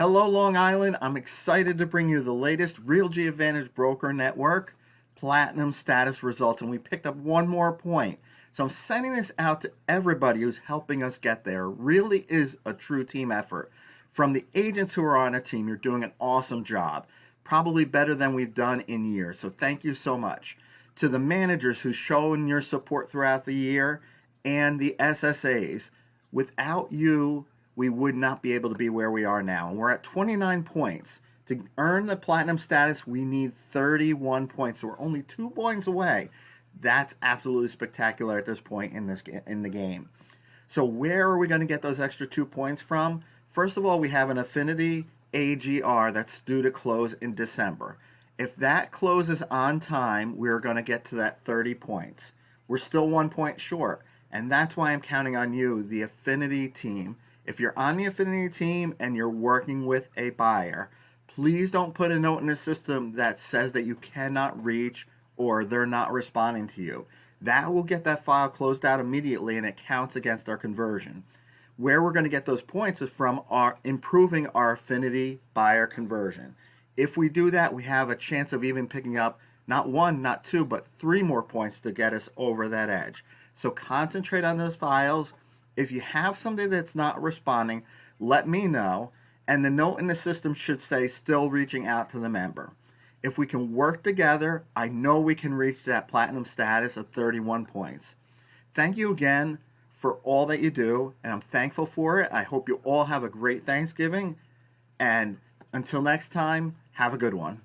Hello, Long Island. I'm excited to bring you the latest RealG Advantage Broker Network Platinum status results, and we picked up one more point. So I'm sending this out to everybody who's helping us get there. It really is a true team effort. From the agents who are on our team, you're doing an awesome job, probably better than we've done in years. So thank you so much. To the managers who's shown your support throughout the year and the SSAs, without you, we would not be able to be where we are now. And we're at 29 points. To earn the platinum status, we need 31 points. So we're only 2 points away. That's absolutely spectacular at this point in the game. So where are we going to get those extra 2 points from? First of all, we have an affinity AGR that's due to close in December. If that closes on time, we're going to get to that 30 points. We're still 1 point short, and that's why I'm counting on you, the affinity team. If you're on the affinity team and you're working with a buyer, please don't put a note in the system that says that you cannot reach or they're not responding to you. That will get that file closed out immediately, and it counts against our conversion. Where we're going to get those points is from our improving our affinity buyer conversion. If we do that, we have a chance of even picking up not 1, not 2, but 3 more points to get us over that edge. So concentrate on those files. If you have somebody that's not responding, let me know, and the note in the system should say still reaching out to the member. If we can work together, I know we can reach that platinum status of 31 points. Thank you again for all that you do, and I'm thankful for it. I hope you all have a great Thanksgiving, and until next time, have a good one.